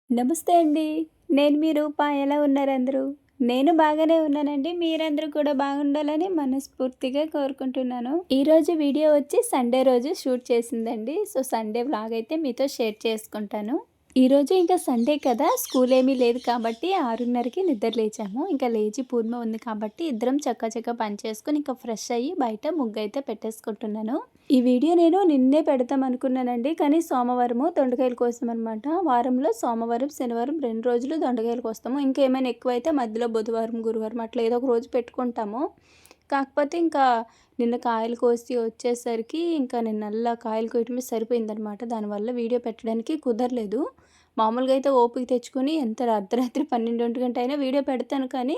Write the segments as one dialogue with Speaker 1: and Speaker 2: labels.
Speaker 1: నమస్తే అండి. నేను మీ రూప. ఎలా ఉన్నారు అందరూ? నేను బాగానే ఉన్నానండి. మీరందరూ కూడా బాగుండాలని మనస్ఫూర్తిగా కోరుకుంటున్నాను. ఈరోజు వీడియో వచ్చి సండే రోజు షూట్ చేసిందండి. సండే వ్లాగ్ అయితే మీతో షేర్ చేసుకుంటాను. ఈరోజు ఇంకా సండే కదా! స్కూల్ ఏమీ లేదు కాబట్టి 6:30కి నిద్ర లేచాము. ఇంకా లేచి పూర్ణ ఉంది కాబట్టి ఇద్దరం చకచకా పని చేసుకొని ఇంకా ఫ్రెష్ అయ్యి బయట ముగ్గయితే పెట్టేసుకుంటున్నాను. ఈ వీడియో నేను నిన్నే పెడదాం అనుకున్నానండి. కానీ సోమవారము దొండకాయల కోసం అనమాట. వారంలో సోమవారం, శనివారం 2 రోజులు దొండకాయలు కోస్తాము. ఇంకేమైనా ఎక్కువైతే మధ్యలో బుధవారం, గురువారం అట్లా ఏదో ఒక రోజు పెట్టుకుంటాము. కాకపోతే ఇంకా నిన్న కాయలు కోసి వచ్చేసరికి ఇంకా నిన్నల్లా కాయలు కోయటమే సరిపోయిందనమాట. దానివల్ల వీడియో పెట్టడానికి కుదరలేదు. మామూలుగా అయితే ఓపిక తెచ్చుకొని ఎంత అర్ధరాత్రి 12, 1 గంట అయినా వీడియో పెడతాను కానీ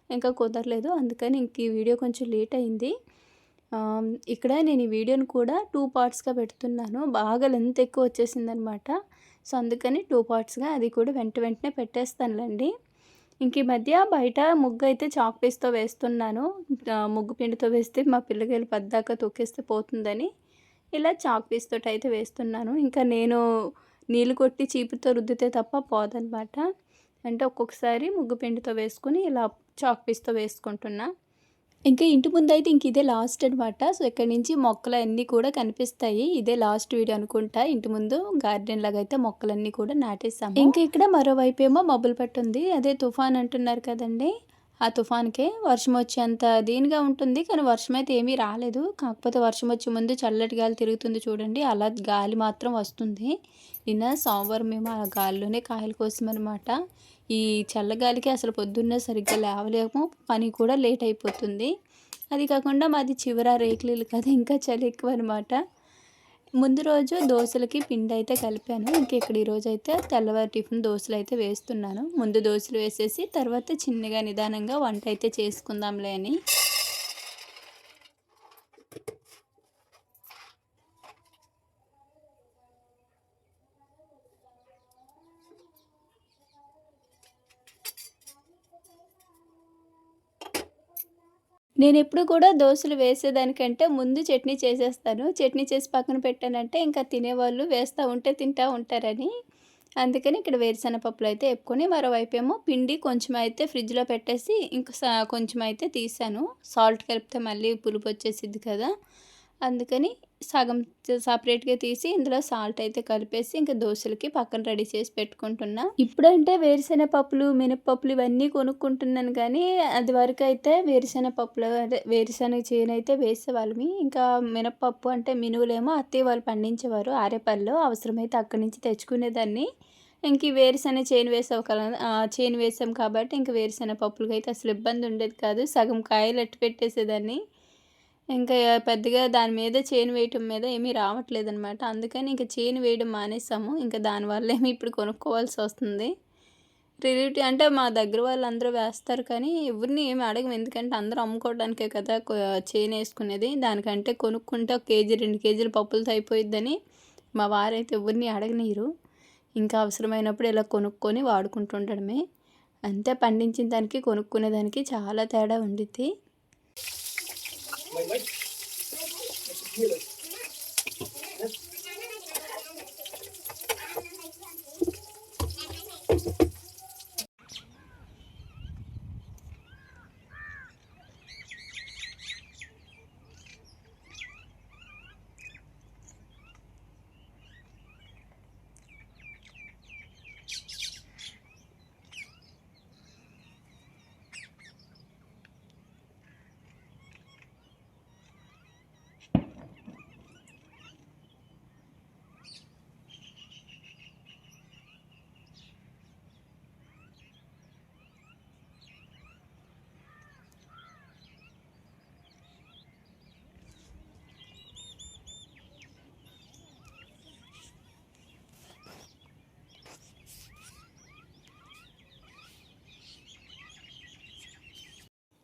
Speaker 1: ఇంకా కుదరలేదు. అందుకని ఇంక ఈ వీడియో కొంచెం లేట్ అయింది. ఇక్కడ నేను ఈ వీడియోని కూడా 2 పార్ట్స్‌గా పెడుతున్నాను. బాగా లెంత్ ఎక్కువ వచ్చేసిందనమాట. అందుకని 2 పార్ట్స్‌గా అది కూడా వెంటనే పెట్టేస్తానులెండి. ఇంక ఈ మధ్య బయట ముగ్గయితే చాక్ పీస్‌తో వేస్తున్నాను. ముగ్గు పిండితో వేస్తే మా పిల్లకాయలు పద్దాక తొక్కేస్తే పోతుందని ఇలా చాక్ పీస్‌తోటయితే వేస్తున్నాను. ఇంకా నేను నీళ్ళు కొట్టి చీపురుతో రుద్దితే తప్ప పోదనమాట. అంటే ఒక్కొక్కసారి ముగ్గు పిండితో వేసుకొని ఇలా చాక్ పీస్‌తో వేసుకుంటున్నా. ఇంకా ఇంటి ముందయితే ఇంక ఇదే లాస్ట్ అనమాట. ఇక్కడి నుంచి మొక్కలన్నీ కూడా కనిపిస్తాయి. ఇదే లాస్ట్ వీడియో అనుకుంటా. ఇంటి ముందు గార్డెన్ లాగా అయితే మొక్కలన్నీ కూడా నాటేసాము. ఇంకా ఇక్కడ మరోవైపేమో మబ్బులు పట్టుంది. అదే తుఫాన్ అంటున్నారు కదండీ! ఆ తుఫాన్‌కే వర్షం వచ్చేంత దీనిగా ఉంటుంది. కానీ వర్షం అయితే ఏమీ రాలేదు. కాకపోతే వర్షం వచ్చే ముందు చల్లటి గాలి తిరుగుతుంది చూడండి. అలా గాలి మాత్రం వస్తుంది. నిన్న సోమవారం మేము ఆ గాలిలోనే కాయలు కోసామనమాట. ఈ చల్లగాలికి అసలు పొద్దున్నే సరిగ్గా లేవలేము. పని కూడా లేట్ అయిపోతుంది. అది కాకుండా మాది చివర రేకుల ఇల్లు కదా! ఇంకా చలి ఎక్కువనమాట. ముందు రోజు దోసలకి పిండయితే కలిపాను. ఇంక ఇక్కడ ఈరోజైతే తెల్లవారి టిఫిన్ దోసలయితే వేస్తున్నాను. ముందు దోసలు వేసేసి తర్వాత చిన్నగా నిదానంగా వంటయితే చేసుకుందాంలే అని. నేనెప్పుడు కూడా దోసలు వేసేదానికంటే ముందు చట్నీ చేసేస్తాను. చట్నీ చేసి పక్కన పెట్టానంటే ఇంకా తినేవాళ్ళు వేస్తా ఉంటే తింటా ఉంటారని. అందుకని ఇక్కడ వేరుశెనగ పప్పులయితే ఏపుకొని మరోవైపేమో పిండి కొంచెమైతే ఫ్రిడ్జ్‌లో పెట్టేసి ఇంక కొంచెమైతే తీసాను. సాల్ట్ కలిపితే మళ్ళీ పులుపొచ్చేసిద్ది కదా! అందుకని సగం సపరేట్‌గా తీసి ఇందులో సాల్ట్ అయితే కలిపేసి ఇంక దోసలకి పక్కన రెడీ చేసి పెట్టుకుంటున్నా. ఇప్పుడంటే వేరుశెనగ పప్పులు, మినపప్పులు ఇవన్నీ కొనుక్కుంటున్నాను కానీ అది వరకైతే వేరుశెనగ పప్పులు అదే వేరుశెనగ చేనైతే వేసేవాళ్ళమి. ఇంకా మినపప్పు అంటే మినువులేమో అత్తయ్య వాళ్ళు పండించేవారు ఆరేపల్లిలో. అవసరమైతే అక్కడి నుంచి తెచ్చుకునేదాన్ని. ఇంక ఈ వేరుశెనగ చేను వేసావు కదా! చేను వేసాం కాబట్టి ఇంక వేరుశెనగ పప్పులకైతే అసలు ఇబ్బంది ఉండేది కాదు. సగం కాయలు అట్టి పెట్టేసేదాన్ని. ఇంకా పెద్దగా దాని మీద చేను వేయటం మీద ఏమీ రావట్లేదనమాట. అందుకని ఇంక చేను వేయడం మానేసాము. ఇంకా దానివల్లేమో ఇప్పుడు కొనుక్కోవాల్సొస్తుంది. అంటే మా దగ్గర వాళ్ళందరూ వేస్తారు కానీ ఎవరిని ఏమి అడగము. ఎందుకంటే అందరూ అమ్ముకోవడానికే కదా చేనేసుకునేది. దానికంటే కొనుక్కుంటే ఒక కేజీ, 2 కేజీలు పప్పులతో అయిపోయిద్దని మా వారైతే ఎవరిని అడగనీయరు. ఇంకా అవసరమైనప్పుడు ఇలా కొనుక్కొని వాడుకుంటుండడమే. అంతే పండించిన దానికి, కొనుక్కునే దానికి చాలా తేడా ఉండిద్ది.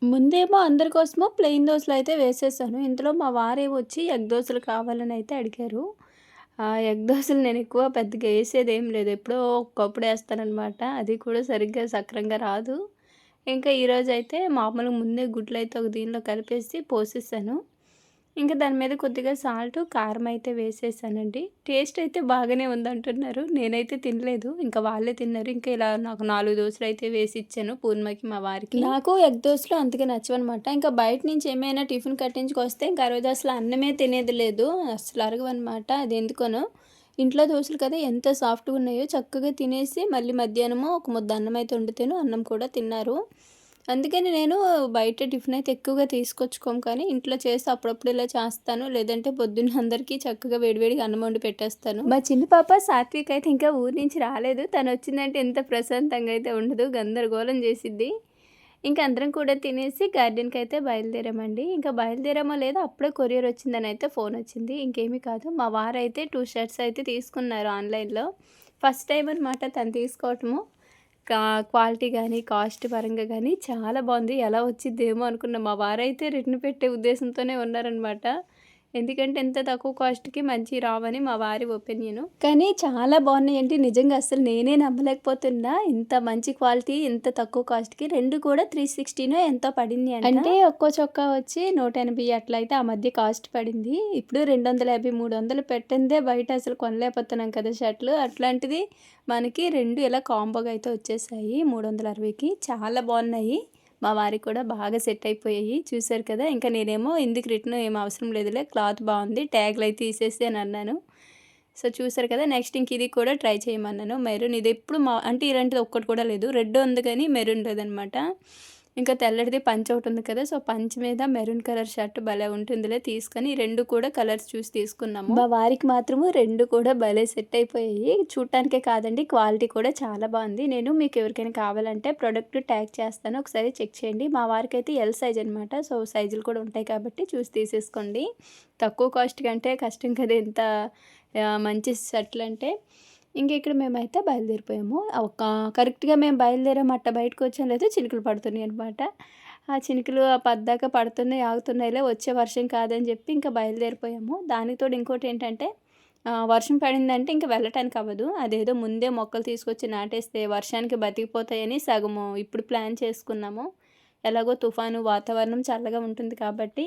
Speaker 1: ముందేమో అందరి కోసము ప్లెయిన్ దోసలయితే వేసేసాను. ఇంతలో మా వారేమొచ్చి ఎగ్ దోసలు కావాలని అయితే అడిగారు. ఎగ్ దోసలు నేనెక్కువ పెద్దగా ఏసేదేం లేదు. ఎప్పుడో ఒకప్పుడు ఏస్తాననమాట. అది కూడా సరిగ్గా సక్రంగా రాదు. ఇంకా ఈరోజైతే మామూలుగా ముందే గుడ్లయితే ఒక దీనిలో కలిపేసి పోసేసాను. ఇంకా దాని మీద కొద్దిగా సాల్ట్, కారం అయితే వేసేసానండి. టేస్ట్ అయితే బాగానే ఉందంటున్నారు. నేనైతే తినలేదు. ఇంకా వాళ్ళే తిన్నారు. ఇంకా ఇలా నాకు 4 దోసలైతే వేసి ఇచ్చాను పూర్ణిమకి, మా వారికి. నాకు ఎగ్ దోసలు అంతగా నచ్చవనమాట. ఇంకా బయట నుంచి ఏమైనా టిఫిన్ కట్టించుకొస్తే ఇంకా ఆ రోజు అసలు అన్నమే తినేది లేదు. అసలు అరగవనమాట. అది ఎందుకనో. ఇంట్లో దోసలు కదా ఎంత సాఫ్ట్‌గా ఉన్నాయో చక్కగా తినేసి మళ్ళీ మధ్యాహ్నము ఒక ముద్ద అన్నం అయితే వండితేను అన్నం కూడా తిన్నారు. అందుకని నేను బయట టిఫిన్ అయితే ఎక్కువగా తీసుకొచ్చుకోము, కానీ ఇంట్లో చేసి అప్పుడప్పుడు ఇలా చేస్తాను. లేదంటే పొద్దున్న అందరికీ చక్కగా వేడివేడిగా అన్నం వండి పెట్టేస్తాను. మా చిన్న పాప సాత్విక్ అయితే ఇంకా ఊరి నుంచి రాలేదు. తను వచ్చిందంటే ఎంత ప్రశాంతంగా అయితే ఉండదు, గందరగోళం చేసిద్ది. ఇంకా అందరం కూడా తినేసి గార్డెన్‌కి అయితే బయలుదేరామండి. ఇంకా బయలుదేరామో లేదో అప్పుడే కొరియర్ వచ్చిందని అయితే ఫోన్ వచ్చింది. ఇంకేమీ కాదు, మా వారైతే 2 షర్ట్స్ అయితే తీసుకున్నారు ఆన్‌లైన్‌లో. ఫస్ట్ టైం అనమాట తను తీసుకోవటము. క్వాలిటీ గానీ, కాస్ట్ పరంగా గానీ చాలా బాగుంది. ఎలా వచ్చిద్దేమో అనుకున్నా. మా వారైతే రిటర్న్ పెట్టే ఉద్దేశంతోనే ఉన్నారనమాట. ఎందుకంటే ఎంత తక్కువ కాస్ట్‌కి మంచియి రావని మా వారి ఒపీనియను. కానీ చాలా బాగున్నాయండి. నిజంగా అసలు నేనే నమ్మలేకపోతున్నా. ఇంత మంచి క్వాలిటీ, ఇంత తక్కువ కాస్ట్‌కి 2 కూడా 360నో ఎంతో పడింది అంట. అంటే ఒక్కో చొక్కా వచ్చి 180 అట్లా అయితే ఆ మధ్య కాస్ట్ పడింది. ఇప్పుడు 250, 300 పెట్టందే బయట అసలు కొనలేకపోతున్నాం కదా షర్టులు. అట్లాంటిది మనకి 2 ఇలా కాంబోగా అయితే వచ్చేసాయి 360కి. చాలా బాగున్నాయి. మా వారికి కూడా బాగా సెట్ అయిపోయాయి. చూసారు కదా! ఇంకా నేనేమో ఎందుకు రిటర్న్ ఏం అవసరం లేదులే, క్లాత్ బాగుంది, ట్యాగ్‌లయితే తీసేసి అని అన్నాను. సో, చూసారు కదా! నెక్స్ట్ ఇంక ఇది కూడా ట్రై చేయమన్నాను. మెరూన్ ఇది ఎప్పుడు అంటే ఇలాంటిది ఒక్కటి కూడా లేదు. రెడ్ ఉంది కానీ మెరూన్ లేదనమాట. ఇంకా తెల్లటిది పంచ ఒకటి ఉంది కదా! సో, పంచ మీద మెరూన్ కలర్ షర్ట్ భలే ఉంటుందిలే తీసుకొని 2 కూడా కలర్స్ చూసి తీసుకున్నాము. మా వారికి మాత్రము 2 కూడా భలే సెట్ అయిపోయాయి. చూడటానికే కాదండి, క్వాలిటీ కూడా చాలా బాగుంది. నేను మీకు ఎవరికైనా కావాలంటే ప్రొడక్ట్ ట్యాగ్ చేస్తాను, ఒకసారి చెక్ చేయండి. మా వారికైతే ఎల్ సైజ్ అనమాట. సో, సైజులు కూడా ఉంటాయి కాబట్టి చూసి తీసేసుకోండి. తక్కువ కాస్ట్ కంటే కష్టం కదా ఇంత మంచి షర్ట్లంటే. ఇంక ఇక్కడ మేమైతే బయలుదేరిపోయాము. కరెక్ట్‌గా మేము బయలుదేరాము అట్ట బయటకొచ్చాం లేదో చినుకులు పడుతున్నాయి అనమాట. ఆ చినుకులు పద్దాక పడుతున్నాయి, ఆగుతున్నాయిలే, వచ్చే వర్షం కాదని చెప్పి ఇంకా బయలుదేరిపోయాము. దానికి తోడు ఇంకోటేంటంటే వర్షం పడిందంటే ఇంక వెళ్ళటానికి అవ్వదు. అదేదో ముందే మొక్కలు తీసుకొచ్చి నాటేస్తే వర్షానికి బతికిపోతాయని సగము ఇప్పుడు ప్లాన్ చేసుకున్నాము. ఎలాగో తుఫాను, వాతావరణం చల్లగా ఉంటుంది కాబట్టి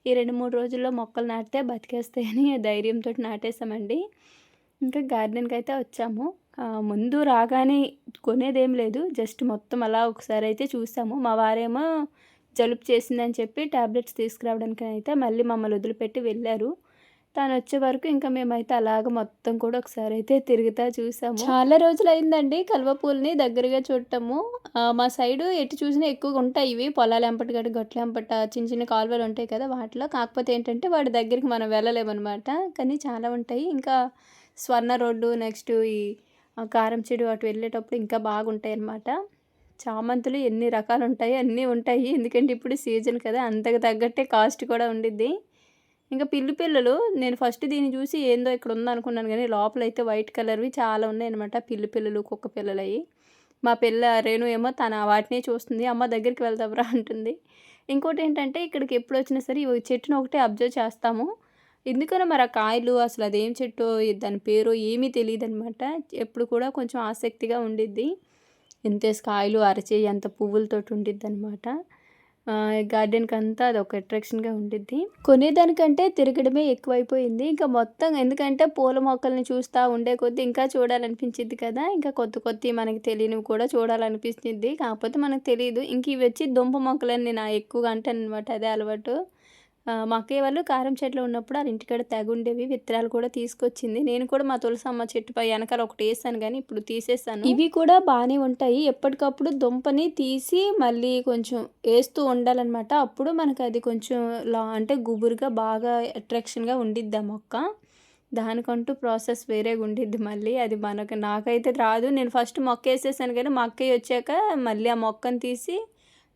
Speaker 1: ఈ 2, 3 రోజుల్లో మొక్కలు నాటితే బతికేస్తాయని ధైర్యంతోటి నాటేసామండి. ఇంకా గార్డెన్‌కైతే వచ్చాము. ముందు రాగానే కొనేదేం లేదు. జస్ట్ మొత్తం అలా ఒకసారి అయితే చూసాము. మా వారేమో జలుబు చేసిందని చెప్పి టాబ్లెట్స్ తీసుకురావడానికైతే మళ్ళీ మమ్మల్ని వదిలిపెట్టి వెళ్ళారు. తనొచ్చే వరకు ఇంకా మేమైతే అలాగ మొత్తం కూడా ఒకసారి అయితే తిరుగుతా చూసాము. చాలా రోజులయిందండి కలువ పూలని దగ్గరగా చూడటము. మా సైడు ఎటు చూసినా ఎక్కువగా ఉంటాయి ఇవి. పొలాలెంబట గట్ట, గట్లెంబట చిన్న చిన్న కాలువలు ఉంటాయి కదా వాటిలో. కాకపోతే ఏంటంటే వాటి దగ్గరికి మనం వెళ్ళలేమనమాట. కానీ చాలా ఉంటాయి. ఇంకా స్వర్ణ రోడ్డు, నెక్స్ట్ ఈ కారం చెడు అటు వెళ్ళేటప్పుడు ఇంకా బాగుంటాయన్నమాట. చామంతులు ఎన్ని రకాలుంటాయి, అన్నీ ఉంటాయి. ఎందుకంటే ఇప్పుడు సీజన్ కదా! అంతకు తగ్గట్టే కాస్ట్ కూడా ఉండిద్ది. ఇంకా పిల్లలు నేను ఫస్ట్ దీన్ని చూసి ఏందో ఇక్కడ ఉందనుకున్నాను కానీ లోపలైతే వైట్ కలర్‌వి చాలా ఉన్నాయన్నమాట. పిల్లలు, కుక్క పిల్లలయి. మా పిల్ల రేణు ఏమో వాటినే చూస్తుంది. అమ్మ దగ్గరికి వెళ్దాంరా అంటుంది. ఇంకోటేంటంటే ఇక్కడికి ఎప్పుడొచ్చినా సరే ఈ చెట్టుని ఒకటే అబ్జర్వ్ చేస్తాము. ఎందుకనో మరి ఆ కాయలు అసలు అదేం చెట్టో దాని పేరో ఏమీ తెలీదనమాట. ఎప్పుడు కూడా కొంచెం ఆసక్తిగా ఉండిద్ది. ఎంతేసి కాయలు అరచేయి అంత పువ్వులతోటి ఉండిద్దనమాట. గార్డెన్‌కంతా అదొక అట్రాక్షన్‌గా ఉండిద్ది. కొనేదానికంటే తిరగడమే ఎక్కువైపోయింది. ఇంకా మొత్తం ఎందుకంటే పూల మొక్కల్ని చూస్తా ఉండే కొద్దీ ఇంకా చూడాలనిపించిద్ది కదా! ఇంకా కొత్తయి మనకి తెలియనివి కూడా చూడాలనిపిచ్చిద్ది. కాకపోతే మనకు తెలీదు. ఇంక ఇవి వచ్చి దుంప మొక్కలని ఎక్కువగా అంటాననమాట. అదే అలవాటు. మా అక్కయ్య వాళ్ళు కారం చెట్లు ఉన్నప్పుడు ఆళ్ళ ఇంటికాడ తెగుండేవి. విత్తనాలు కూడా తీసుకొచ్చింది. నేను కూడా మా తులసమ్మ చెట్టుపై వెనకాల ఒకటేసాను గానీ ఇప్పుడు తీసేసాను. ఇవి కూడా బానే ఉంటాయి. ఎప్పటికప్పుడు దుంపని తీసి మళ్ళీ కొంచెం ఏస్తూ ఉండాలనమాట. అప్పుడు మనకది కొంచెం అంటే గుబురుగా బాగా అట్రాక్షన్‌గా ఉండిద్ది ఆ మొక్క. దానికంటూ ప్రాసెస్ వేరేగా ఉండిద్ది మళ్ళీ. అది నాకైతే రాదు. నేను ఫస్ట్ మొక్కేసేసాను కానీ మా అక్కయ్య వచ్చాక మళ్ళీ ఆ మొక్కని తీసి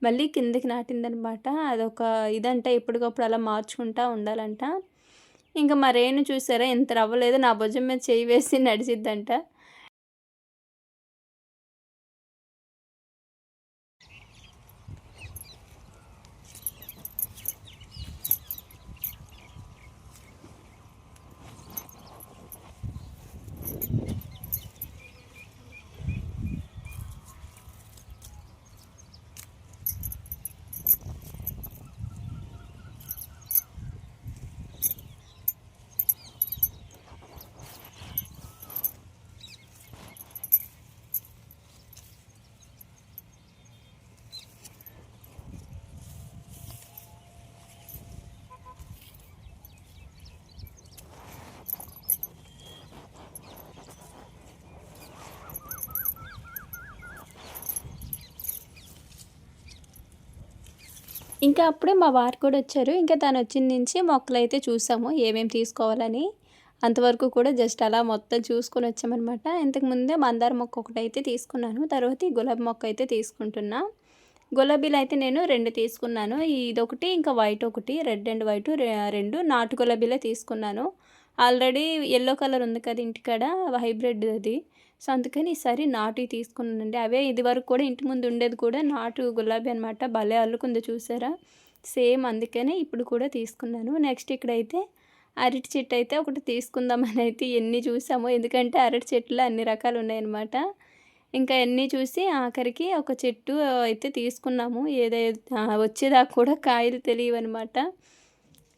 Speaker 1: మళ్ళీ కిందకి నాటిందనమాట. అదొక ఇదంట, ఎప్పటికప్పుడు అలా మార్చుకుంటా ఉండాలంట. ఇంక మా రేణు చూసారా ఎంత రవ్వలేదో నా భుజం మీద చెయ్యి వేసి నడిచిద్దంట. ఇంకా అప్పుడే మా వారు కూడా వచ్చారు. ఇంకా తను వచ్చిన నుంచి మొక్కలైతే చూసాము ఏమేమి తీసుకోవాలని. అంతవరకు కూడా జస్ట్ అలా మొత్తం చూసుకొని వచ్చామనమాట. ఇంతకుముందే మందార మొక్క ఒకటైతే తీసుకున్నాను. తర్వాత ఈ గులాబీ మొక్క అయితే తీసుకుంటున్నా. గులాబీలైతే నేను 2 తీసుకున్నాను. ఇదొకటి ఇంకా వైట్ ఒకటి. రెడ్ అండ్ వైట్ 2 నాటు గులాబీలే తీసుకున్నాను. ఆల్రెడీ యెల్లో కలర్ ఉంది కదా ఇంటికాడ హైబ్రిడ్ అది. సో, అందుకని ఈసారి నాటుయి తీసుకున్నానండి. అవే ఇదివరకు కూడా ఇంటి ముందు ఉండేది కూడా నాటు గులాబీ అనమాట. భలే అల్లుకుందో చూసారా? సేమ్ అందుకనే ఇప్పుడు కూడా తీసుకున్నాను. నెక్స్ట్ ఇక్కడైతే అరటి చెట్టు అయితే ఒకటి తీసుకుందామని అయితే ఎన్ని చూసామో. ఎందుకంటే అరటి చెట్లు అన్ని రకాలు ఉన్నాయన్నమాట. ఇంకా అన్నీ చూసి ఆఖరికి ఒక చెట్టు అయితే తీసుకున్నాము. వచ్చేదాకా కూడా కాయలు తెలియవనమాట.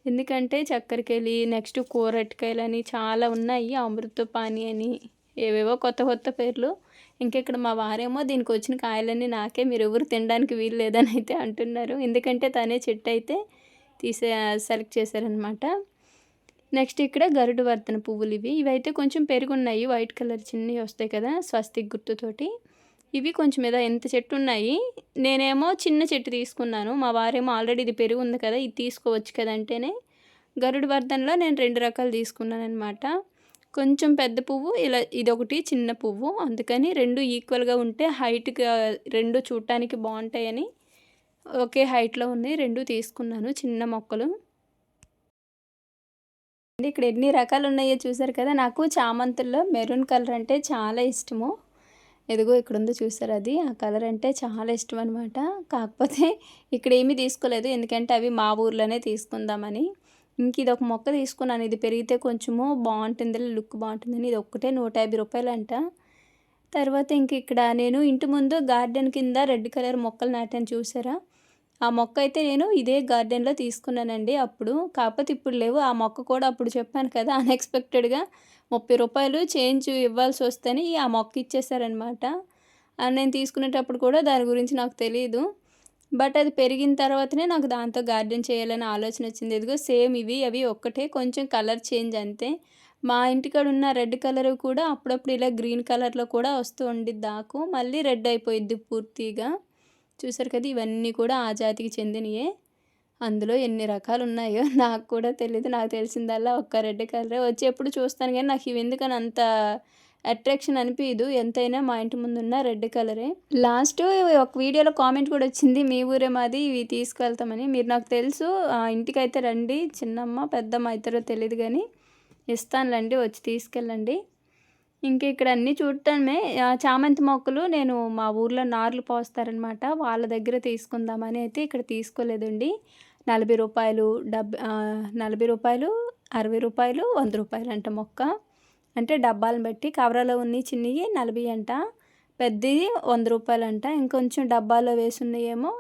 Speaker 1: ఎందుకంటే చక్కరకేళి, నెక్స్ట్ కూరటికాయలని చాలా ఉన్నాయి. అమృతపాణి అని ఏవేవో కొత్త కొత్త పేర్లు. ఇంకా ఇక్కడ మా వారేమో దీనికి వచ్చిన కాయలన్నీ నాకే, మీరెవరు తినడానికి వీలు లేదని అయితే అంటున్నారు. ఎందుకంటే తనే చెట్టు అయితే సెలెక్ట్ చేశారనమాట. నెక్స్ట్ ఇక్కడ గరుడవర్ధన పువ్వులు ఇవైతే కొంచెం పెరుగున్నాయి. వైట్ కలర్ చిన్నవి వస్తాయి కదా స్వస్తిక్ గుర్తుతోటి. ఇవి కొంచెం ఏదో ఎంత చెట్టు ఉన్నాయి. నేనేమో చిన్న చెట్టు తీసుకున్నాను. మా వారేమో ఆల్రెడీ ఇది పెరుగు ఉంది కదా ఇది తీసుకోవచ్చు కదా అంటేనే గరుడవర్ధనలో నేను 2 రకాలు తీసుకున్నాను అనమాట. కొంచెం పెద్ద పువ్వు, ఇలా ఇదొకటి చిన్న పువ్వు. అందుకని 2 ఈక్వల్గా ఉంటే హైట్గా 2 చూడటానికి బాగుంటాయని ఒకే హైట్లో ఉన్నాయి 2 తీసుకున్నాను చిన్న మొక్కలు. ఇక్కడ ఎన్ని రకాలు ఉన్నాయో చూసారు కదా. నాకు చామంతుల్లో మెరూన్ కలర్ అంటే చాలా ఇష్టము. ఎదిగో ఇక్కడ ఉందో చూసారు అది. ఆ కలర్ అంటే చాలా ఇష్టం అనమాట. కాకపోతే ఇక్కడ ఏమీ తీసుకోలేదు. ఎందుకంటే అవి మా ఊర్లోనే తీసుకుందామని. ఇంక ఇది ఒక మొక్క తీసుకున్నాను. ఇది పెరిగితే కొంచెము బాగుంటుంది, లుక్ బాగుంటుందని. ఇది ఒక్కటే 150 రూపాయలంట. తర్వాత ఇంక ఇక్కడ నేను ఇంటి ముందు గార్డెన్ కింద రెడ్ కలర్ మొక్కలు నాటాను చూసారా. ఆ మొక్క అయితే నేను ఇదే గార్డెన్లో తీసుకున్నానండి అప్పుడు. కాకపోతే ఇప్పుడు లేవు. ఆ మొక్క కూడా అప్పుడు చెప్పాను కదా అన్ఎక్స్పెక్టెడ్గా 30 రూపాయలు చేంజ్ ఇవ్వాల్సి వస్తేనే ఆ మొక్క ఇచ్చేసారనమాట. నేను తీసుకునేటప్పుడు కూడా దాని గురించి నాకు తెలీదు. బట్ అది పెరిగిన తర్వాతనే నాకు దాంతో గార్డెన్ చేయాలని ఆలోచన వచ్చింది. ఇదిగో సేమ్ అవి ఒక్కటే కొంచెం కలర్ చేంజ్ అంతే. మా ఇంటికాడ ఉన్న రెడ్ కలర్ కూడా అప్పుడప్పుడు ఇలా గ్రీన్ కలర్లో కూడా వస్తూ ఉండిద్ది ఆకు. మళ్ళీ రెడ్ అయిపోయిద్ది పూర్తిగా. చూసారు కదా ఇవన్నీ కూడా ఆ జాతికి చెందినయే. అందులో ఎన్ని రకాలు ఉన్నాయో నాకు కూడా తెలీదు. నాకు తెలిసిందల్లా ఒక్క రెడ్ కలరే. వచ్చేప్పుడు చూస్తాను కానీ నాకు ఇవి ఎందుకని అంత అట్రాక్షన్ అనిపించదు. ఎంతైనా మా ఇంటి ముందున్న రెడ్ కలరే. లాస్ట్ ఒక వీడియోలో కామెంట్ కూడా వచ్చింది, మీ ఊరే మాది ఇవి తీసుకెళ్తామని. మీరు నాకు తెలుసు, ఇంటికైతే రండి. చిన్నమ్మ పెద్దమ్మ ఇద్దరో తెలియదు కానీ ఇస్తానులేండి, వచ్చి తీసుకెళ్ళండి. ఇంకా ఇక్కడ అన్నీ చూడటమే. చామంతి మొక్కలు నేను మా ఊర్లో నార్లు పోస్తారనమాట. వాళ్ళ దగ్గర తీసుకుందామని అయితే ఇక్కడ తీసుకోలేదండి. 40 రూపాయలు, 40 రూపాయలు, 60 రూపాయలు, 100 రూపాయలు అంట మొక్క. అంటే డబ్బాలను బట్టి. కవరాలో ఉన్నాయి చిన్నవి 40 అంట, పెద్దది 100 రూపాయలు అంట. ఇంకొంచెం డబ్బాలో వేసి ఉన్నాయేమో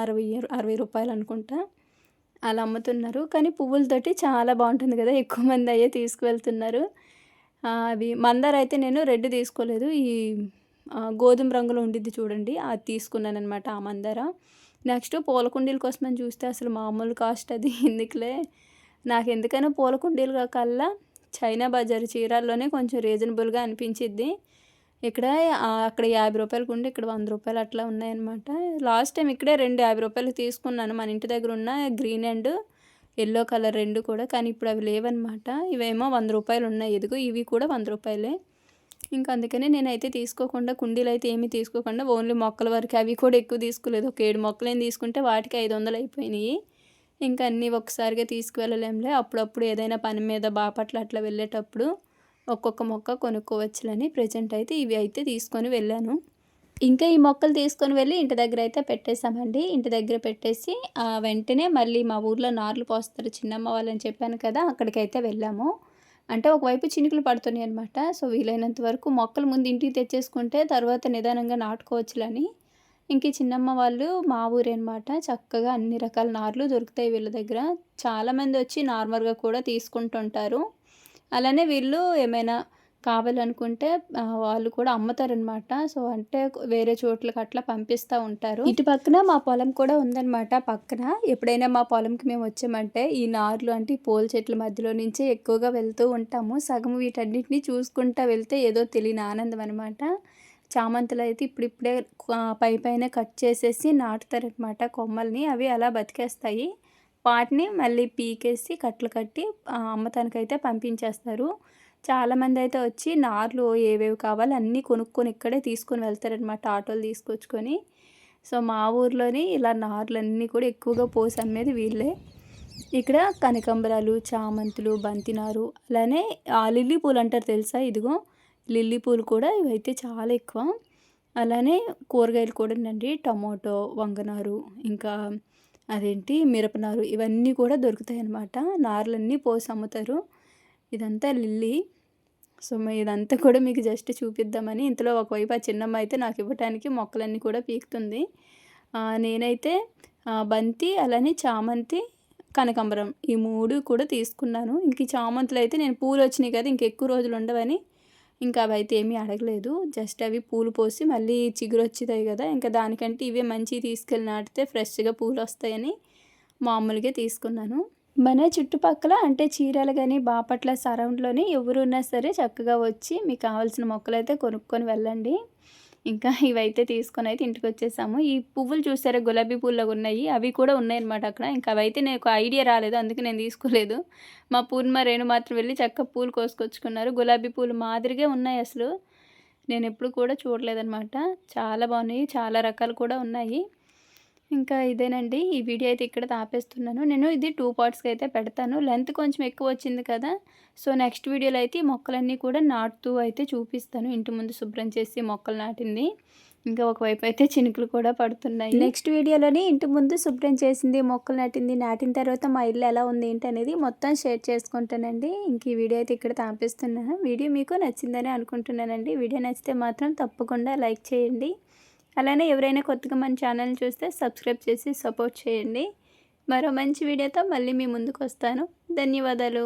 Speaker 1: 60 రూపాయలు అనుకుంటా. అలా అమ్ముతున్నారు. కానీ పువ్వులతోటి చాలా బాగుంటుంది కదా, ఎక్కువ మంది అయ్యే తీసుకువెళ్తున్నారు. అవి మందార అయితే నేను రెడ్ తీసుకోలేదు. గోధుమ రంగులో ఉండిద్ది చూడండి, అది తీసుకున్నానమాట ఆ మందార. నెక్స్ట్ పూల కుండీల కోసమని చూస్తే అసలు మామూలు కాస్ట్ అది. ఎందుకులే, నాకు ఎందుకైనా పూల కుండీలు కల్లా చైనా బజార్ చీరాల్లోనే కొంచెం రీజనబుల్గా అనిపించిద్ది. ఇక్కడ అక్కడ 50 రూపాయలకు ఉండి ఇక్కడ 100 రూపాయలు అట్లా ఉన్నాయన్నమాట. లాస్ట్ టైం ఇక్కడే 2 50 రూపాయలు తీసుకున్నాను. మన ఇంటి దగ్గర ఉన్న గ్రీన్ అండ్ ఎల్లో కలర్ 2 కూడా. కానీ ఇప్పుడు అవి లేవన్నమాట. ఇవేమో 100 రూపాయలు ఉన్నాయి. ఎదుగు ఇవి కూడా 100 రూపాయలే. ఇంకా అందుకని నేనైతే తీసుకోకుండా, కుండీలు అయితే ఏమీ తీసుకోకుండా ఓన్లీ మొక్కల వరకు, అవి కూడా ఎక్కువ తీసుకోలేదు. ఒక 7 మొక్కలేం తీసుకుంటే వాటికి 500 అయిపోయినాయి. ఇంకా అన్నీ ఒక్కసారిగా తీసుకువెళ్ళలేంలే. అప్పుడప్పుడు ఏదైనా పని మీద బాపట్ల అట్లా వెళ్ళేటప్పుడు ఒక్కొక్క మొక్క కొనుక్కోవచ్చులని ప్రెజెంట్ అయితే ఇవి అయితే తీసుకొని వెళ్ళాను. ఇంకా ఈ మొక్కలు తీసుకొని వెళ్ళి ఇంటి దగ్గర అయితే పెట్టేసామండి. ఇంటి దగ్గర పెట్టేసి వెంటనే మళ్ళీ మా ఊర్లో నార్లు పోస్తారు చిన్నమ్మ వాళ్ళని చెప్పాను కదా, అక్కడికైతే వెళ్ళాము. అంటే ఒకవైపు చినుకులు పడుతున్నాయి అనమాట. సో వీలైనంత వరకు మొక్కలు ముందు ఇంటికి తెచ్చేసుకుంటే తర్వాత నిదానంగా నాటుకోవచ్చులని. ఇంక చిన్నమ్మ వాళ్ళు మా ఊరే అనమాట. చక్కగా అన్ని రకాల నార్లు దొరుకుతాయి వీళ్ళ దగ్గర. చాలామంది వచ్చి నార్మల్గా కూడా తీసుకుంటుంటారు. అలానే వీళ్ళు ఏమైనా కావాలనుకుంటే వాళ్ళు కూడా అమ్ముతారనమాట. సో అంటే వేరే చోట్లకి అట్లా పంపిస్తూ ఉంటారు. ఇటు పక్కన మా పొలం కూడా ఉందన్నమాట పక్కన. ఎప్పుడైనా మా పొలంకి మేము వచ్చామంటే ఈ నార్లు అంటే ఈ పూల చెట్ల మధ్యలో నుంచే ఎక్కువగా వెళ్తూ ఉంటాము. సగం వీటన్నిటిని చూసుకుంటూ వెళ్తే ఏదో తెలియని ఆనందం అనమాట. చామంతులు అయితే ఇప్పుడిప్పుడే పైన కట్ చేసేసి నాటుతారనమాట కొమ్మల్ని. అవి అలా బతికేస్తాయి. వాటిని మళ్ళీ పీకేసి కట్టలు కట్టి అమ్మతానికైతే పంపించేస్తారు. చాలామందయితే వచ్చి నార్లు ఏవేవి కావాలో అన్నీ కొనుక్కొని ఇక్కడే తీసుకొని వెళ్తారనమాట ఆటోలు తీసుకొచ్చుకొని. సో మా ఊర్లోని ఇలా నార్లన్నీ కూడా ఎక్కువగా పోసి అమ్మేది వీళ్ళే. ఇక్కడ కనకాంబరాలు, చామంతులు, బంతి నారు, అలానే లిల్లీ పూలు అంటారు తెలుసా? ఇదిగో లిల్లీ పూలు కూడా ఇవైతే చాలా ఎక్కువ. అలానే కూరగాయలు కూడానండి, టమోటో, వంగనారు, ఇంకా మిరపనారు, ఇవన్నీ కూడా దొరుకుతాయన్నమాట. నార్లన్నీ పోసి అమ్ముతారు. ఇదంతా లిల్లీ. సో ఇదంతా కూడా మీకు జస్ట్ చూపిద్దామని. ఇంతలో ఒకవైపు ఆ చిన్నమ్మ అయితే నాకు ఇవ్వటానికి మొక్కలన్నీ కూడా పీకుతుంది. నేనైతే బంతి, అలానే చామంతి, కనకాంబరం ఈ 3 కూడా తీసుకున్నాను. ఇంక ఈ చామంతులు అయితే నేను పూలు వచ్చినాయి కదా, ఇంకెక్కువ రోజులు ఉండవని ఇంకా అవైతే ఏమీ అడగలేదు. జస్ట్ అవి పూలు పోసి మళ్ళీ చిగురు వచ్చేదాయి కదా, ఇంకా దానికంటే ఇవే మంచివి తీసుకెళ్ళి నాటితే ఫ్రెష్గా పూలు వస్తాయని మామూలుగా తీసుకున్నాను. మన చుట్టుపక్కల అంటే చీరాల కానీ బాపట్ల సరౌండ్లోని ఎవరున్నా సరే చక్కగా వచ్చి మీకు కావాల్సిన మొక్కలైతే కొనుక్కొని వెళ్ళండి. ఇంకా ఇవైతే తీసుకొని అయితే ఇంటికి వచ్చేసాము. ఈ పువ్వులు చూసారా గులాబీ పూల్లాగా ఉన్నాయి, అవి కూడా ఉన్నాయన్నమాట అక్కడ. ఇంకా అవైతే నాకు ఐడియా రాలేదు, అందుకే నేను తీసుకోలేదు. మా పూర్ణిమ రేణు మాత్రం వెళ్ళి చక్కగా పూలు కోసుకొచ్చుకున్నారు. గులాబీ పూలు మాదిరిగా ఉన్నాయి అసలు. నేను ఎప్పుడు కూడా చూడలేదన్నమాట. చాలా బాగున్నాయి, చాలా రకాలు కూడా ఉన్నాయి. ఇంకా ఇదేనండి, ఈ వీడియో అయితే ఇక్కడ ఆపేస్తున్నాను. నేను ఇది 2 పార్ట్స్‌కి అయితే పెడతాను. లెంత్ కొంచెం ఎక్కువ వచ్చింది కదా, సో నెక్స్ట్ వీడియోలో అయితే ఈ మొక్కలన్నీ కూడా నాటుతూ అయితే చూపిస్తాను. ఇంటి ముందు శుభ్రం చేసి మొక్కలు నాటింది. ఇంకా ఒకవైపు అయితే చినుకులు కూడా పడుతున్నాయి. నెక్స్ట్ వీడియోలోని ఇంటి ముందు శుభ్రం చేసింది, మొక్కలు నాటింది, నాటిన తర్వాత మా ఇల్లు ఎలా ఉంది ఏంటి అనేది మొత్తం షేర్ చేసుకుంటానండి. ఇంక ఈ వీడియో అయితే ఇక్కడ ఆపేస్తున్నాను. వీడియో మీకు నచ్చిందని అనుకుంటున్నానండి. వీడియో నచ్చితే మాత్రం తప్పకుండా లైక్ చేయండి. అలానే ఎవరైనా కొత్తగా మన ఛానల్ని చూస్తే సబ్స్క్రైబ్ చేసి సపోర్ట్ చేయండి. మరో మంచి వీడియోతో మళ్ళీ మీ ముందుకు వస్తాను. ధన్యవాదాలు.